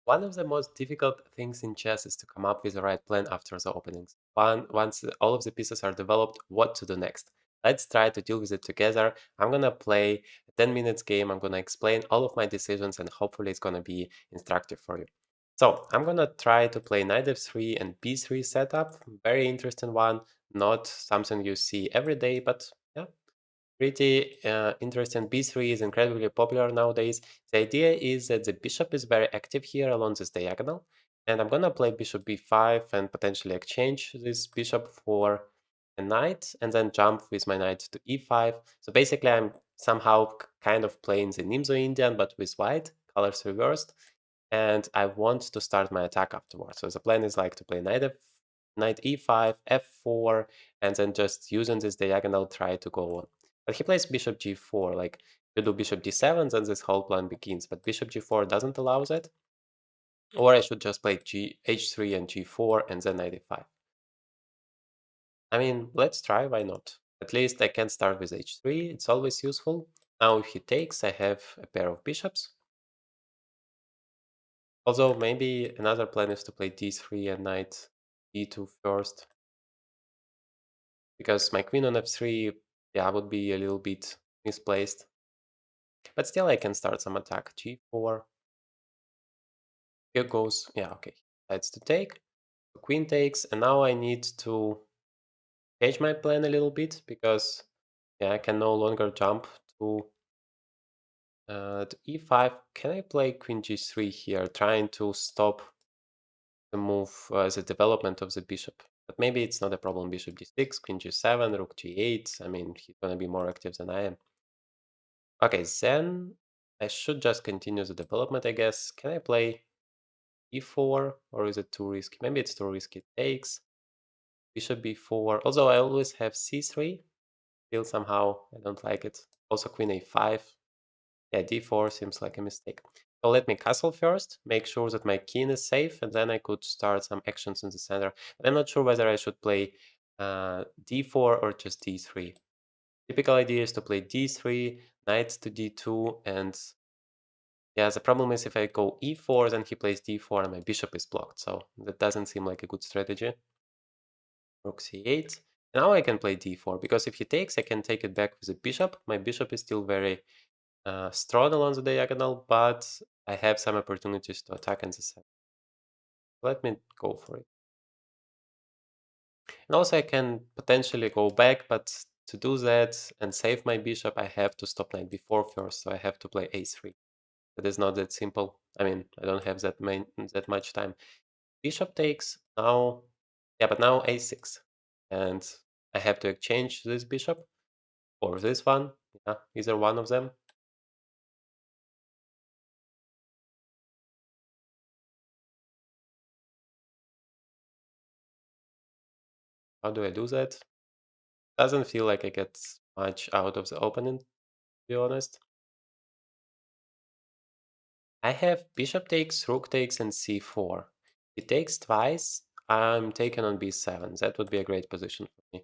One of the most difficult things in chess is to come up with the right plan after the openings. Once all of the pieces are developed, what to do next? Let's try to deal with it together. I'm gonna play a 10 minutes game. I'm gonna explain all of my decisions and hopefully it's gonna be instructive for you. So I'm gonna try to play knight f3 and b3 setup. Very interesting one. Not something you see every day, but yeah, pretty interesting. B3 is incredibly popular nowadays. The idea is that the bishop is very active here along this diagonal. And I'm gonna play bishop b5 and potentially exchange this bishop for a knight and then jump with my knight to e5. So basically I'm somehow kind of playing the Nimzo Indian but with white, colors reversed. And I want to start my attack afterwards. So the plan is like to play knight e5, f4, and then just using this diagonal try to go on. But he plays bishop g4, like you do bishop d7, then this whole plan begins. But bishop g4 doesn't allow that. Or I should just play h3 and g4 and then knight e5. I mean, let's try, why not? At least I can start with h3, it's always useful. Now if he takes, I have a pair of bishops. Although maybe another plan is to play d3 and knight d2 first. Because my queen on f3, yeah, would be a little bit misplaced. But still I can start some attack. g4. Here goes, yeah, okay. Decides to take. The queen takes, and now I need to change my plan a little bit because yeah, I can no longer jump to e5. Can I play queen g3 here, trying to stop the move, the development of the bishop? But maybe it's not a problem. Bishop d6, queen g7, rook g8. I mean, he's gonna be more active than I am. Okay, then I should just continue the development, I guess. Can I play e4 or is it too risky? Maybe it's too risky. Takes. Bishop b4. Although I always have c3, still somehow I don't like it. Also queen a5. Yeah, d4 seems like a mistake. So let me castle first, make sure that my king is safe, and then I could start some actions in the center. But I'm not sure whether I should play d4 or just d3. Typical idea is to play d3, knight to d2, and yeah, the problem is if I go e4, then he plays d4 and my bishop is blocked. So that doesn't seem like a good strategy. Rook c8. Now I can play d4 because if he takes, I can take it back with a bishop. My bishop is still very strong along the diagonal, but I have some opportunities to attack in the center. Let me go for it. And also I can potentially go back, but to do that and save my bishop, I have to stop knight b4 first, so I have to play a3. That is not that simple. I mean, I don't have that much time. Bishop takes now, yeah, but now a6. And I have to exchange this bishop or this one, yeah, either one of them. How do I do that? Doesn't feel like I get much out of the opening, to be honest. I have bishop takes, rook takes, and c4. If it takes twice, I'm taken on b7. That would be a great position for me.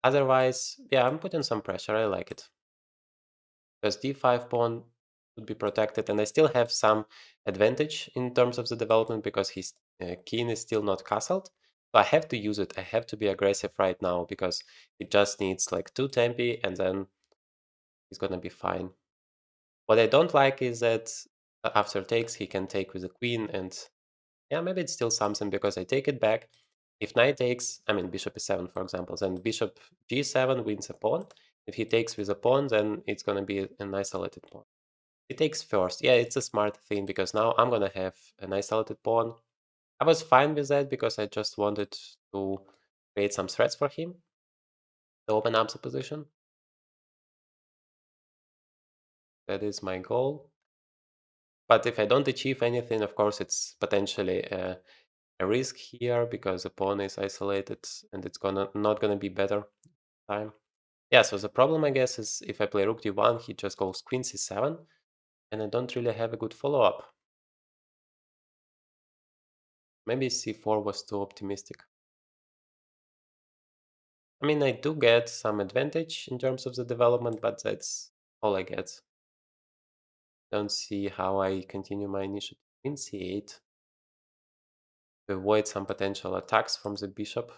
Otherwise, yeah, I'm putting some pressure. I like it. Because d5 pawn would be protected, and I still have some advantage in terms of the development because his king is still not castled. So I have to use it. I have to be aggressive right now because it just needs like 2 tempi and then he's gonna be fine. What I don't like is that after takes, he can take with the queen, and yeah, maybe it's still something because I take it back. If knight takes, I mean bishop e7, for example, then bishop g7 wins a pawn. If he takes with a pawn, then it's gonna be an isolated pawn. He takes first. Yeah, it's a smart thing because now I'm gonna have an isolated pawn. I was fine with that because I just wanted to create some threats for him to open up the position. That is my goal. But if I don't achieve anything, of course, it's potentially a risk here because the pawn is isolated and it's not gonna be better time. Yeah, so the problem I guess is if I play rook d1, he just goes queen c7, and I don't really have a good follow-up. Maybe c4 was too optimistic. I mean, I do get some advantage in terms of the development, but that's all I get. Don't see how I continue my initiative. queen c8 to avoid some potential attacks from the bishop.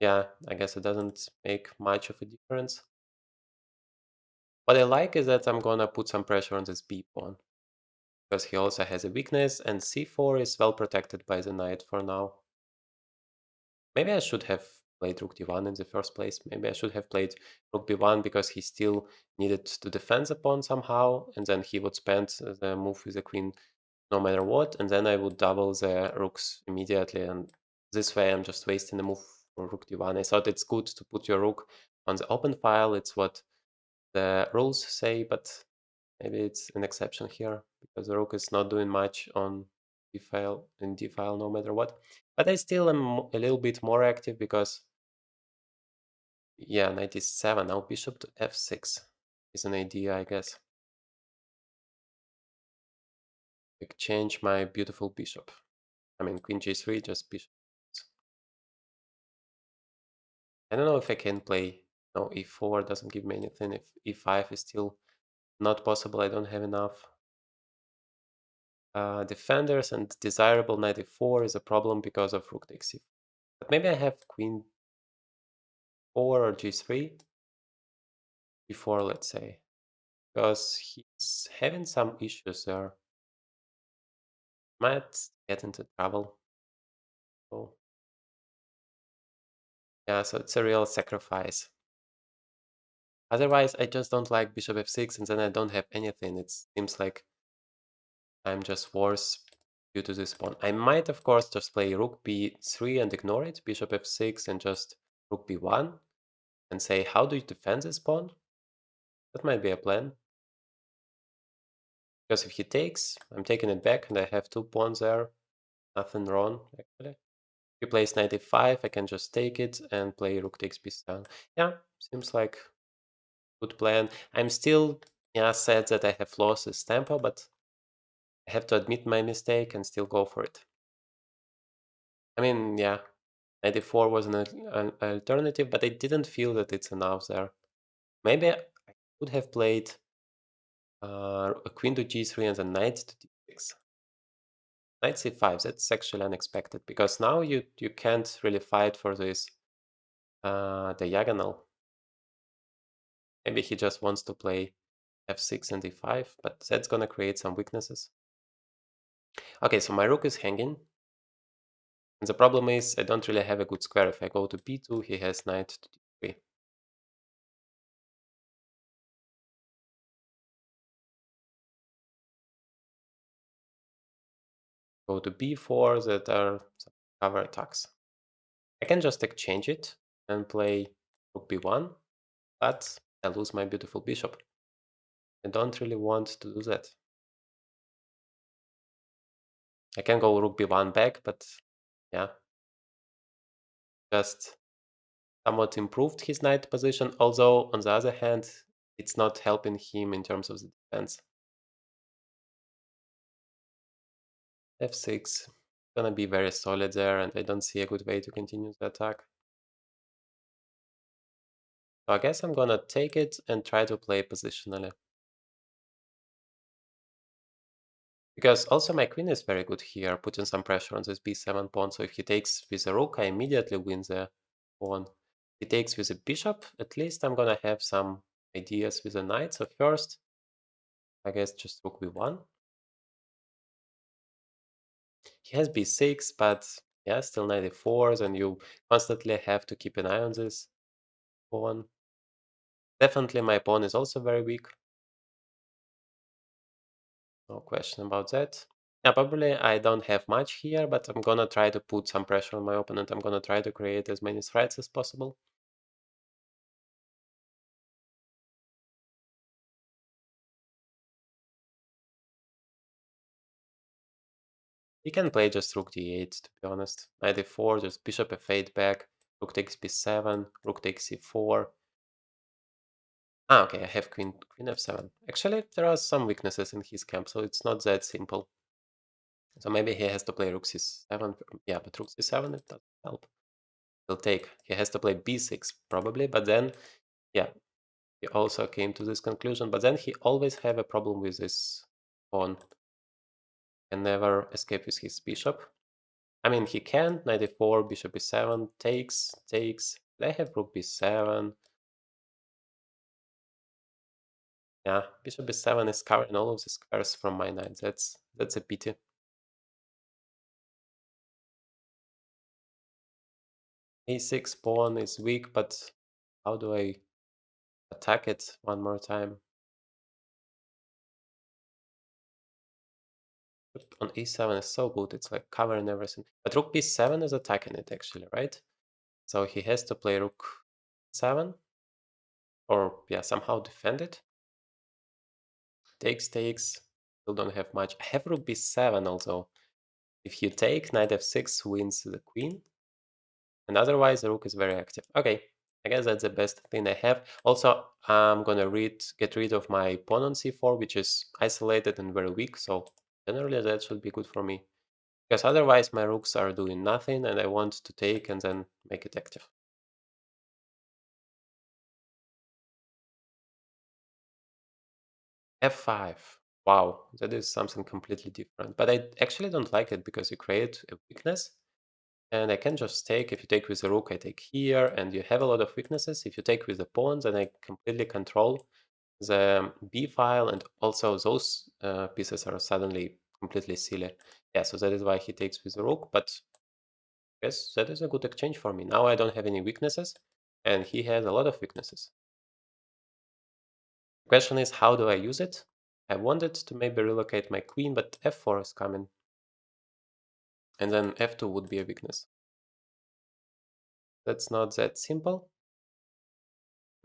Yeah, I guess it doesn't make much of a difference. What I like is that I'm gonna put some pressure on this b pawn, because he also has a weakness, and c4 is well protected by the knight for now. Maybe I should have played rook d1 in the first place. Maybe I should have played rook b1 because he still needed to defend the pawn somehow, and then he would spend the move with the queen no matter what, and then I would double the rooks immediately, and this way I'm just wasting the move for rook d1. I thought it's good to put your rook on the open file. It's what the rules say, but maybe it's an exception here because the rook is not doing much on d file in d file no matter what. But I still am a little bit more active because, yeah, 97. Now bishop to f6 is an idea, I guess. Exchange my beautiful bishop. I mean, queen g3, just bishop. I don't know if I can play. No, e4 doesn't give me anything. If e5 is still not possible, I don't have enough defenders, and desirable knight e4 is a problem because of rook takes e4. But maybe I have queen 4 or g3 before, let's say, because he's having some issues there. Might get into trouble. So, yeah, so it's a real sacrifice. Otherwise, I just don't like bishop f6, and then I don't have anything. It seems like I'm just worse due to this pawn. I might, of course, just play rook b3 and ignore it, bishop f6 and just rook b1, and say, how do you defend this pawn? That might be a plan. Because if he takes, I'm taking it back, and I have two pawns there. Nothing wrong, actually. If he plays knight e5, I can just take it and play rook takes b7. Yeah, seems like good plan. I'm still, yeah, sad that I have lost this tempo, but I have to admit my mistake and still go for it. I mean, yeah, 94 was an alternative, but I didn't feel that it's enough there. Maybe I could have played a queen to g3 and a knight to d6. Knight c5, that's actually unexpected, because now you can't really fight for this diagonal. Maybe he just wants to play f6 and e5, but that's gonna create some weaknesses. Okay, so my rook is hanging. And the problem is I don't really have a good square. If I go to b2, he has knight to d3. Go to b4, that are some cover attacks. I can just exchange it and play rook b1, but I lose my beautiful bishop. I don't really want to do that. I can go rook b1 back, but yeah, just somewhat improved his knight position, although on the other hand, it's not helping him in terms of the defense. f6, gonna be very solid there, and I don't see a good way to continue the attack. So I guess I'm gonna take it and try to play positionally. Because also my queen is very good here, putting some pressure on this b7 pawn. So if he takes with a rook, I immediately win the pawn. If he takes with a bishop, at least I'm gonna have some ideas with a knight. So first, I guess just rook b1. He has b6, but yeah, still knight e4, and you constantly have to keep an eye on this pawn. Definitely my pawn is also very weak. No question about that. Yeah, probably I don't have much here, but I'm gonna try to put some pressure on my opponent. I'm gonna try to create as many threats as possible. He can play just rook d8, to be honest. Knight e4, just bishop f8 back, rook takes b7, rook takes c4. Ah, okay, I have queen f7. Actually, there are some weaknesses in his camp, so it's not that simple. So maybe he has to play rook c7. Yeah, but rook c7, it doesn't help. He'll take. He has to play b6, probably, but then, yeah, he also came to this conclusion. But then he always have a problem with this pawn. Can never escape with his bishop. I mean, he can. Knight e4, bishop e7, takes. I have rook b7. Yeah, bishop b7 is covering all of the squares from my knight. That's a pity. A6 pawn is weak, but how do I attack it one more time? Rook on e7 is so good. It's like covering everything. But rook b7 is attacking it actually, right? So he has to play rook 7 or yeah, somehow defend it. Takes. Still don't have much. I have rook b7 also. If you take, knight f6 wins the queen. And otherwise, the rook is very active. Okay, I guess that's the best thing I have. Also, I'm gonna get rid of my pawn on c4, which is isolated and very weak. So generally, that should be good for me. Because otherwise, my rooks are doing nothing, and I want to take and then make it active. f5. Wow, that is something completely different. But I actually don't like it because you create a weakness. And I can just take, if you take with the rook, I take here, and you have a lot of weaknesses. If you take with the pawns, then I completely control the b file, and also those pieces are suddenly completely silly. Yeah, so that is why he takes with the rook, but yes, that is a good exchange for me. Now I don't have any weaknesses, and he has a lot of weaknesses. The question is, how do I use it? I wanted to maybe relocate my queen, but f4 is coming, and then f2 would be a weakness. That's not that simple.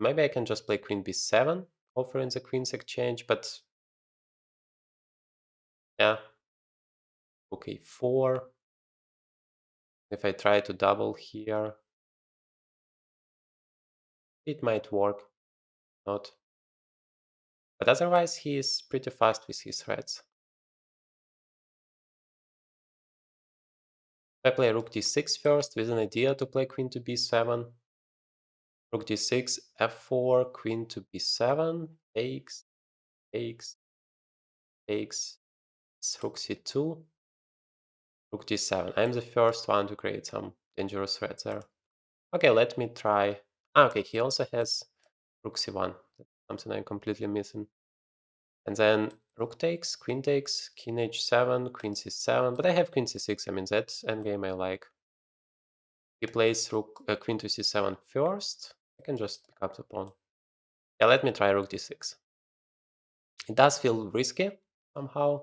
Maybe I can just play queen b7, offering the queen's exchange, but yeah, rook a4. If I try to double here, it might work, not. But otherwise, he is pretty fast with his threats. I play rook d6 first with an idea to play queen to b7. Rook d6, f4, queen to b7, takes, takes, it's rook c2, rook d7. I'm the first one to create some dangerous threats there. Okay, let me try. Okay, he also has rook c1. That's something I'm completely missing. And then rook takes, king h7, queen c7. But I have queen c6. I mean, that's endgame I like. He plays queen to c7 first. I can just pick up the pawn. Yeah, let me try rook d6. It does feel risky somehow.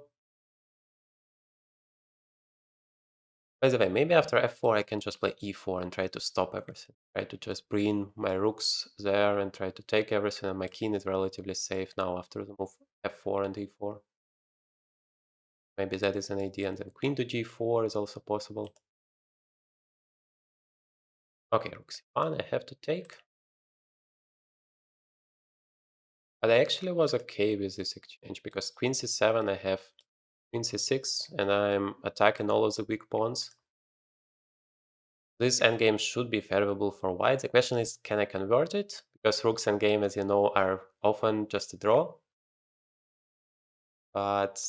By the way, maybe after f4 I can just play e4 and try to stop everything. Try to just bring my rooks there and try to take everything, and my king is relatively safe now after the move f4 and e4. Maybe that is an idea, and then queen to g4 is also possible. Okay, rook c1 I have to take. But I actually was okay with this exchange because queen c7 I have queen c6 and I'm attacking all of the weak pawns. This endgame should be favorable for white. The question is, can I convert it? Because rooks endgame, as you know, are often just a draw. But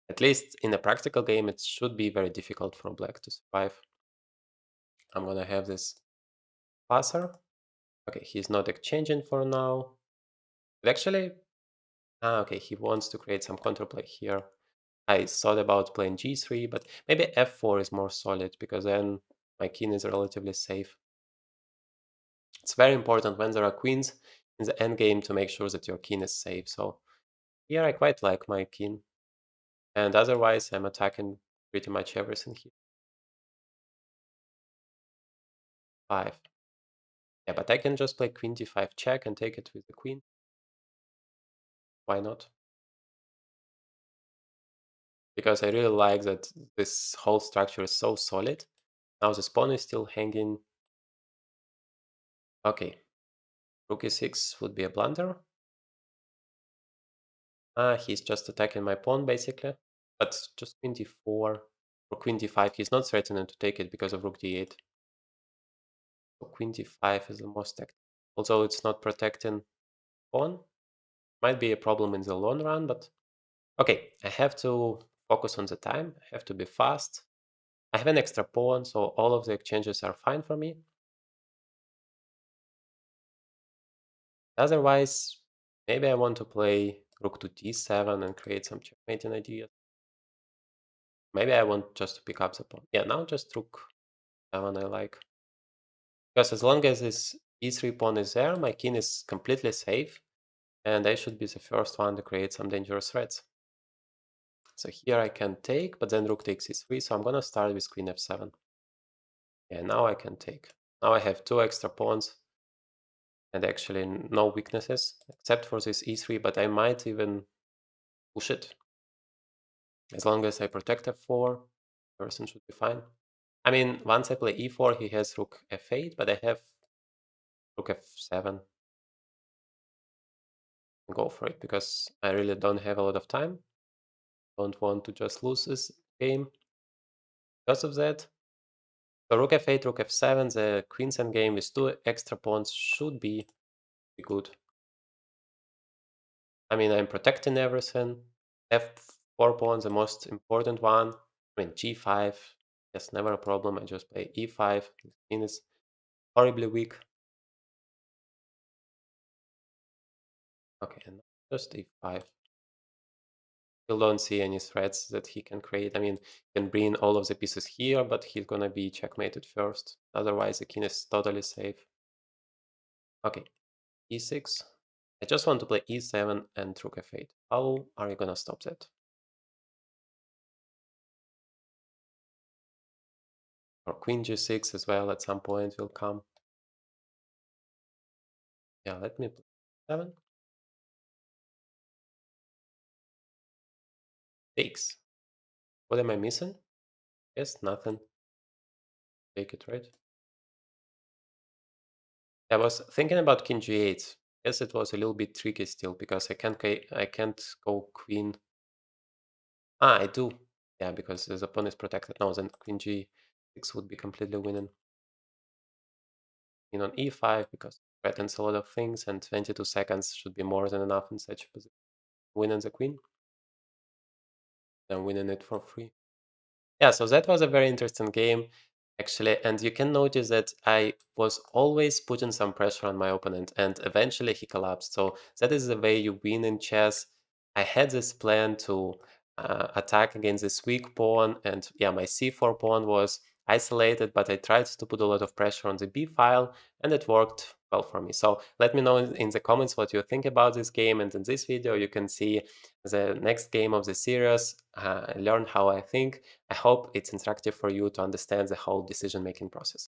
at least in a practical game, it should be very difficult for black to survive. I'm gonna have this passer. Okay, he's not exchanging for now. But actually, okay, he wants to create some counterplay here. I thought about playing g3, but maybe f4 is more solid because then my king is relatively safe. It's very important when there are queens in the endgame to make sure that your king is safe. So here I quite like my king. And otherwise I'm attacking pretty much everything here. 5. Yeah, but I can just play queen d5 check and take it with the queen. Why not? Because I really like that this whole structure is so solid. Now the pawn is still hanging. Okay, rook e6 would be a blunder. He's just attacking my pawn, basically. But just queen d4 or queen d5. He's not threatening to take it because of rook d8. So queen d5 is the most active. Although it's not protecting pawn. Might be a problem in the long run, but... Okay, I have to focus on the time. I have to be fast. I have an extra pawn, so all of the exchanges are fine for me. Otherwise, maybe I want to play rook to d7 and create some checkmating ideas. Maybe I want just to pick up the pawn. Yeah, now just rook 7 I like. Because as long as this e3 pawn is there, my king is completely safe, and I should be the first one to create some dangerous threats. So here I can take, but then rook takes e3, so I'm gonna start with queen f7. Yeah, now I can take. Now I have two extra pawns and actually no weaknesses except for this e3, but I might even push it. As long as I protect f4, person should be fine. I mean, once I play e4, he has rook f8, but I have rook f7. Go for it because I really don't have a lot of time. Don't want to just lose this game because of that. So rook f8, rook f7, the queen's endgame with two extra pawns should be good. I mean, I'm protecting everything. F4 pawn, the most important one. I mean, g5, that's never a problem. I just play e5. The queen is horribly weak. Okay, and just e5. Still don't see any threats that he can create. I mean, he can bring all of the pieces here, but he's gonna be checkmated first. Otherwise, the king is totally safe. Okay, e6. I just want to play e7 and rook f8. How are you gonna stop that? Or queen g6 as well at some point will come. Yeah, let me play 7. Takes. What am I missing? Yes, nothing. Take it, right? I was thinking about king g8. Yes, it was a little bit tricky still because I can't go queen. Ah, I do. Yeah, because the pawn is protected. No, then queen g6 would be completely winning. Queen on e5 because it threatens a lot of things, and 22 seconds should be more than enough in such a position. Winning the queen, then winning it for free. Yeah, so that was a very interesting game, actually. And you can notice that I was always putting some pressure on my opponent, and eventually he collapsed. So that is the way you win in chess. I had this plan to attack against this weak pawn, and yeah, my c4 pawn was isolated, but I tried to put a lot of pressure on the b file, and it worked well for me. So let me know in the comments what you think about this game, and in this video you can see the next game of the series, learn how I think. I hope it's interactive for you to understand the whole decision-making process.